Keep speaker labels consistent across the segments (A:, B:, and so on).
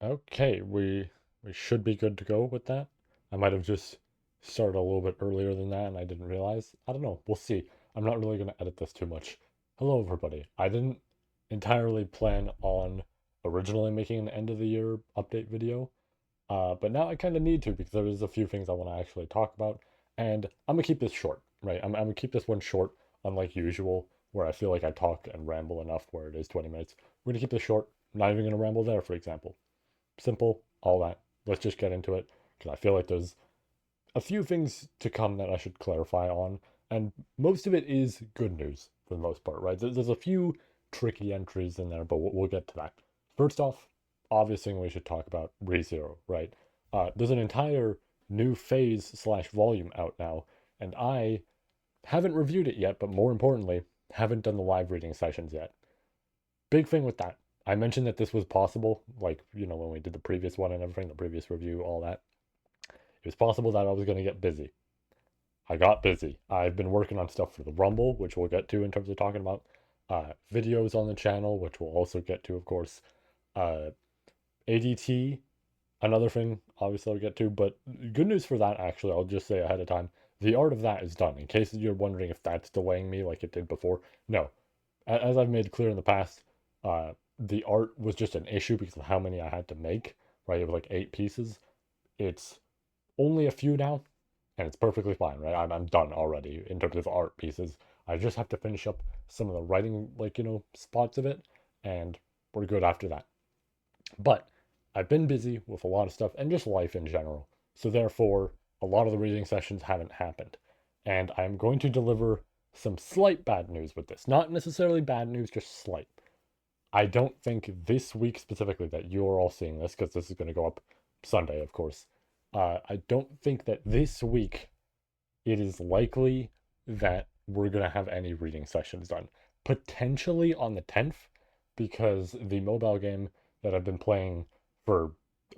A: Okay, we should be good to go with that. I might have just started a little bit earlier than that and I didn't realize. I don't know. We'll see. I'm not really going to edit this too much. Hello, everybody. I didn't entirely plan on originally making an end of the year update video, but now I kind of need to because there's a few things I want to actually talk about, and I'm gonna keep this short, right? I'm gonna keep this one short, unlike usual, where I feel like I talk and ramble enough where it is 20 minutes. We're gonna keep this short. Not even gonna ramble there, for example. Simple, all that. Let's just get into it because I feel like there's a few things to come that I should clarify on, and most of it is good news for the most part, right? There's a few tricky entries in there, but we'll get to that. First off, obvious thing we should talk about ReZero, right? There's an entire new phase slash volume out now, and I haven't reviewed it yet, but more importantly, haven't done the live reading sessions yet. Big thing with that. I mentioned that this was possible, like, when we did the previous one and everything, the previous review, all that. It was possible that I was going to get busy. I got busy. I've been working on stuff for the Rumble, which we'll get to in terms of talking about videos on the channel, which we'll also get to, of course. Uh, ADT, another thing, obviously, I'll get to. But good news for that, actually, I'll just say ahead of time. The art of that is done. In case you're wondering if that's delaying me like it did before, no. As I've made clear in the past, the art was just an issue because of how many I had to make, right? It was like 8 pieces. It's only a few now, and it's perfectly fine, right? I'm done already in terms of art pieces. I just have to finish up some of the writing, like, spots of it, and we're good after that. But I've been busy with a lot of stuff and just life in general. So therefore, a lot of the reading sessions haven't happened. And I'm going to deliver some slight bad news with this. Not necessarily bad news, just slight. I don't think this week specifically that you're all seeing this, because this is going to go up Sunday, of course. I don't think that this week it is likely that we're going to have any reading sessions done. Potentially on the 10th, because the mobile game that I've been playing for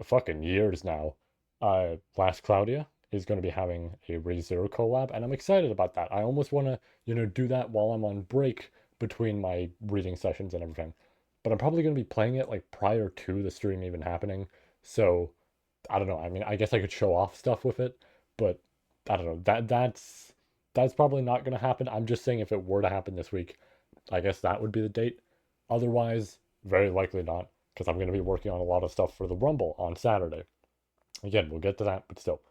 A: fucking years now, Last Claudia, is going to be having a ReZero collab, and I'm excited about that. I almost want to, do that while I'm on break between my reading sessions and everything. But I'm probably going to be playing it like prior to the stream even happening. So I don't know. I mean, I guess I could show off stuff with it, but I don't know. That's probably not going to happen. I'm just saying if it were to happen this week, I guess that would be the date. Otherwise, very likely not, because I'm going to be working on a lot of stuff for the Rumble on Saturday. Again, we'll get to that, but still.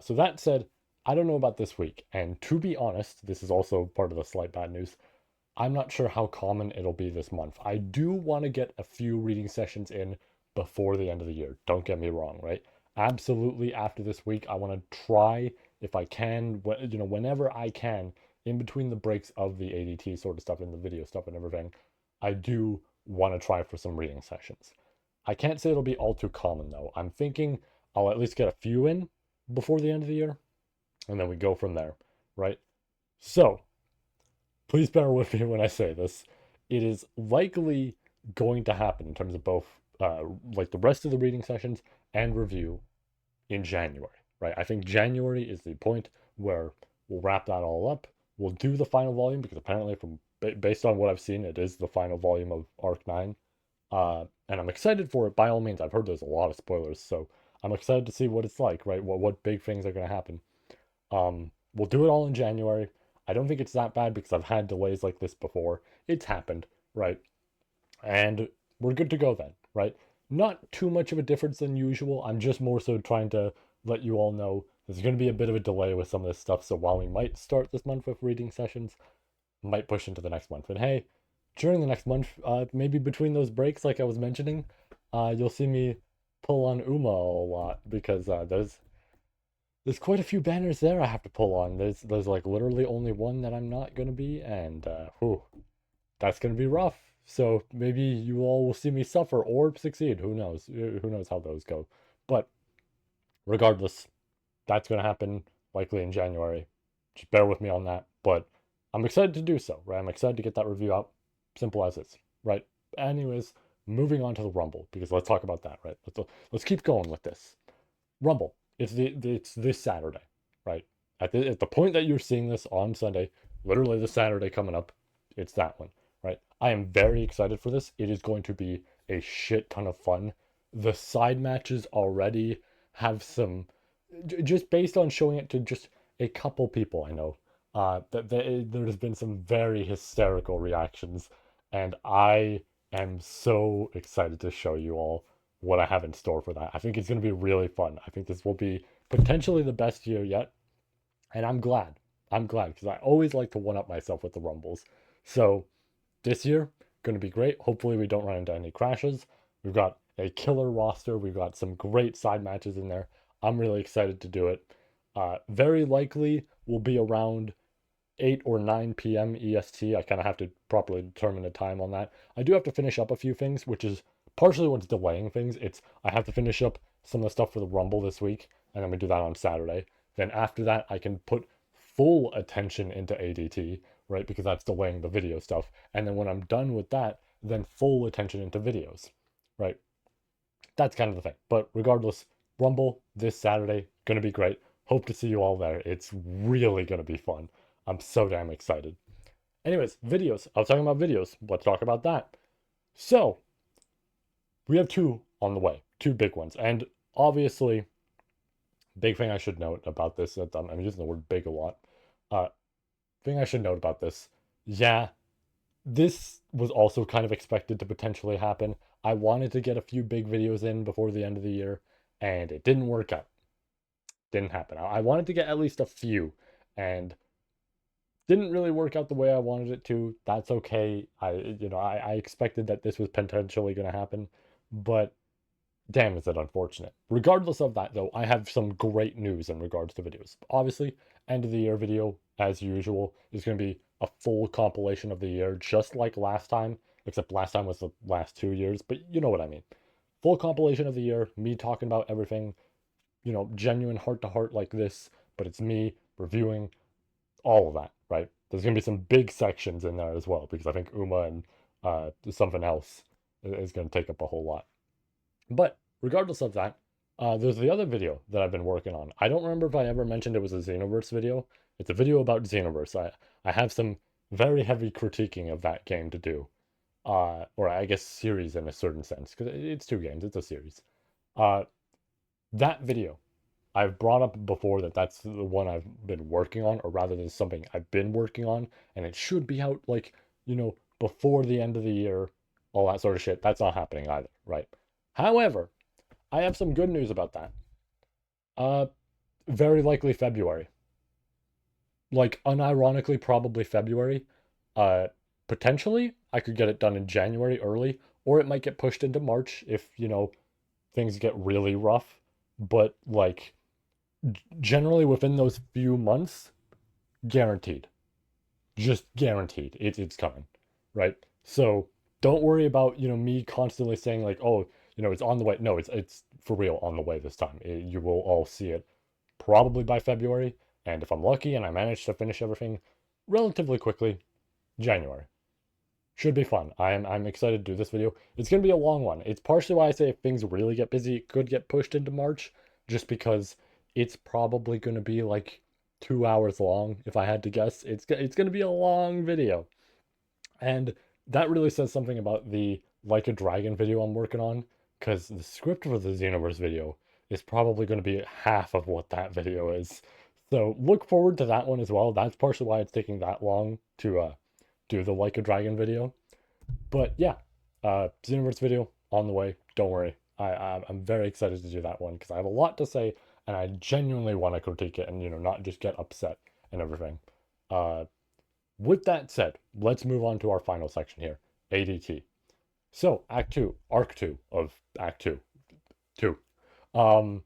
A: So that said, I don't know about this week, and to be honest, this is also part of the slight bad news. I'm not sure how common it'll be this month. I do want to get a few reading sessions in before the end of the year. Don't get me wrong, right? Absolutely after this week, I want to try if I can, whenever I can, in between the breaks of the ADT sort of stuff and the video stuff and everything, I do want to try for some reading sessions. I can't say it'll be all too common though. I'm thinking I'll at least get a few in before the end of the year, and then we go from there, right? So, please bear with me when I say this. It is likely going to happen in terms of both, like the rest of the reading sessions and review in January, right? I think January is the point where we'll wrap that all up. We'll do the final volume because apparently, from based on what I've seen, it is the final volume of Arc 9. And I'm excited for it by all means. I've heard there's a lot of spoilers, so I'm excited to see what it's like, right? What big things are going to happen. We'll do it all in January. I don't think it's that bad because I've had delays like this before. It's happened, right? And we're good to go then, right? Not too much of a difference than usual. I'm just more so trying to let you all know there's going to be a bit of a delay with some of this stuff. So while we might start this month with reading sessions, might push into the next month. And hey, during the next month, maybe between those breaks, like I was mentioning, you'll see me pull on Uma a lot because there's quite a few banners there I have to pull on. There's like literally only one that I'm not gonna be, and whew, that's gonna be rough. So maybe you all will see me suffer or succeed. Who knows? Who knows how those go? But regardless, that's gonna happen likely in January. Just bear with me on that. But I'm excited to do so, right? I'm excited to get that review out. Simple as it's, right? Anyways, moving on to the Rumble because let's talk about that, right? Let's keep going with this. Rumble. It's this Saturday, right? At the point that you're seeing this on Sunday, literally the Saturday coming up, it's that one, right? I am very excited for this. It is going to be a shit ton of fun. the side matches already have some, just based on showing it to just a couple people I know, there's been some very hysterical reactions, and I am so excited to show you all what I have in store for that. I think it's going to be really fun. I think this will be potentially the best year yet, and I'm glad. I'm glad because I always like to one up myself with the Rumbles. So this year, going to be great. Hopefully, we don't run into any crashes. We've got a killer roster. We've got some great side matches in there. I'm really excited to do it. Very likely will be around 8 or 9 p.m. EST. I kind of have to properly determine the time on that. I do have to finish up a few things, which is partially what's delaying things. It's I have to finish up some of the stuff for the Rumble this week, and then we do that on Saturday. Then after that, I can put full attention into ADT, right? Because that's delaying the video stuff. And then when I'm done with that, then full attention into videos, right? That's kind of the thing. But regardless, Rumble this Saturday, gonna be great. Hope to see you all there. It's really gonna be fun. I'm so damn excited. Anyways, videos. I was talking about videos. Let's talk about that. So, we have two on the way, two big ones. And obviously, big thing I should note about this, I'm using the word big a lot. Uh, thing I should note about this, yeah, this was also kind of expected to potentially happen. I wanted to get a few big videos in before the end of the year, and it didn't work out. Didn't happen. I wanted to get at least a few, and didn't really work out the way I wanted it to. That's okay. I expected that this was potentially going to happen, but damn, is it unfortunate. Regardless of that, though, I have some great news in regards to videos. Obviously, end of the year video, as usual, is going to be a full compilation of the year, just like last time, except last time was the last 2 years, but you know what I mean. Full compilation of the year, me talking about everything, genuine heart to heart like this, but it's me reviewing all of that, right? There's going to be some big sections in there as well, because I think Uma and something else is going to take up a whole lot. But regardless of that, there's the other video that I've been working on. I don't remember if I ever mentioned it was a Xenoverse video. It's a video about Xenoverse. I have some very heavy critiquing of that game to do. Or I guess series in a certain sense, because it's two games, it's a series. Uh, that video, I've brought up before that that's the one I've been working on, or rather than something I've been working on, and it should be out like, before the end of the year, all that sort of shit. That's not happening either, right? However, I have some good news about that. Uh, very likely February. Like unironically, probably February. Uh, Potentially I could get it done in January early, or it might get pushed into March if, things get really rough. But like generally within those few months, guaranteed. Just guaranteed. It's coming. Right? So don't worry about, me constantly saying like, oh, it's on the way. No, it's for real on the way this time. You will all see it probably by February, and if I'm lucky and I manage to finish everything relatively quickly, January. Should be fun. I'm excited to do this video. It's gonna be a long one. It's partially why I say if things really get busy, it could get pushed into March, just because it's probably gonna be like 2 hours long, if I had to guess. It's gonna be a long video. And that really says something about the Like a Dragon video I'm working on, because the script for the Xenoverse video is probably going to be half of what that video is. So look forward to that one as well. That's partially why it's taking that long to do the Like a Dragon video. But yeah, Xenoverse video on the way. Don't worry. I'm very excited to do that one because I have a lot to say and I genuinely want to critique it and not just get upset and everything. Uh, with that said, let's move on to our final section here, ADT. So, Act 2, Arc 2 of Act 2. 2. Um,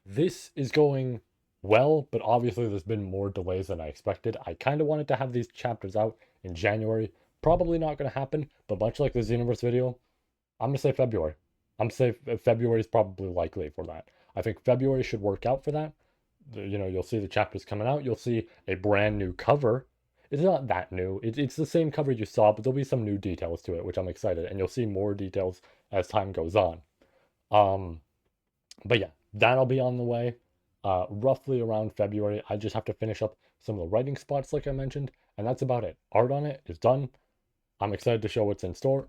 A: this is going well, but obviously there's been more delays than I expected. I kind of wanted to have these chapters out in January. Probably not going to happen, but much like the Xenoverse video, I'm going to say February. I'm going to say February is probably likely for that. I think February should work out for that. You'll see the chapters coming out. You'll see a brand new cover. It's not that new. It's the same cover you saw, but there'll be some new details to it, which I'm excited. And you'll see more details as time goes on. Um, but yeah, that'll be on the way. Roughly around February. I just have to finish up some of the writing spots, like I mentioned, and that's about it. Art on it is done. I'm excited to show what's in store.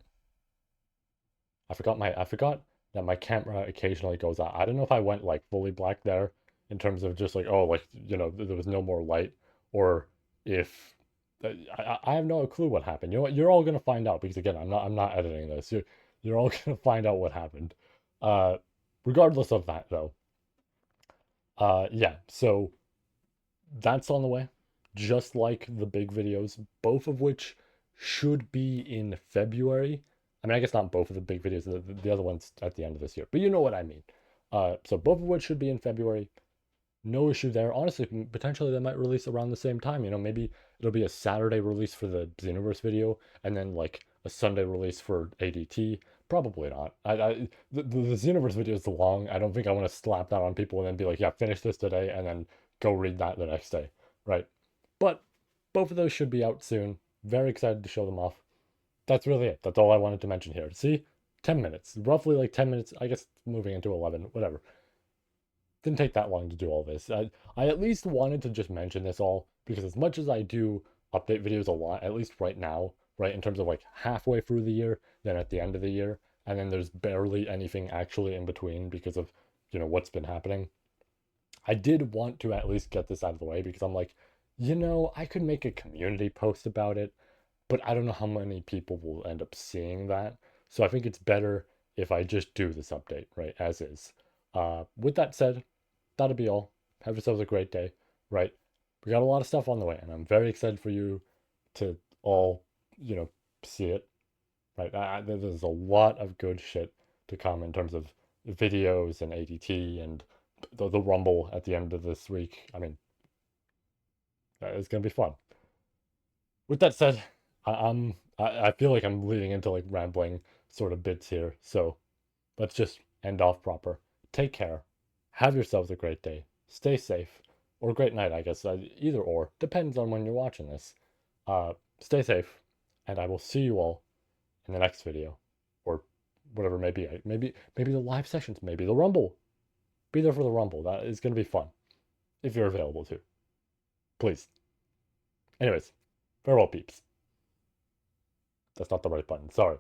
A: I forgot that my camera occasionally goes out. I don't know if I went like fully black there in terms of just like, oh, like, there was no more light, or if I have no clue what happened. You know what? You're all gonna find out because again, I'm not editing this. You're all gonna find out what happened. Uh, Regardless of that though, yeah. So that's on the way, just like the big videos, both of which should be in February. I mean, I guess not both of the big videos, the other ones at the end of this year, but you know what I mean. So both of which should be in February. No issue there. Honestly, potentially they might release around the same time. Maybe it'll be a Saturday release for the Xenoverse video and then like a Sunday release for ADT. Probably not. The Xenoverse video is long. I don't think I want to slap that on people and then be like, yeah, finish this today and then go read that the next day, right? But both of those should be out soon. Very excited to show them off. That's really it. That's all I wanted to mention here. See, 10 minutes, roughly like 10 minutes. I guess moving into 11, whatever. Didn't take that long to do all this. I at least wanted to just mention this all because as much as I do update videos a lot, at least right now, right, in terms of like halfway through the year, then at the end of the year, and then there's barely anything actually in between because of, what's been happening. I did want to at least get this out of the way because I'm like, I could make a community post about it, but I don't know how many people will end up seeing that. So I think it's better if I just do this update, right, as is. With that said, that'll be all. Have yourselves a great day, right? We got a lot of stuff on the way, and I'm very excited for you to all, see it, right? There's a lot of good shit to come in terms of videos and ADT and the Rumble at the end of this week. I mean, it's gonna be fun. With that said, I feel like I'm leading into like rambling sort of bits here, so let's just end off proper. Take care. Have yourselves a great day. Stay safe. Or great night, I guess. Either or. Depends on when you're watching this. Stay safe. And I will see you all in the next video. Or whatever it may be. Maybe the live sessions. Maybe the Rumble. Be there for the Rumble. That is going to be fun. If you're available to. Please. Anyways. Farewell, peeps. That's not the right button. Sorry.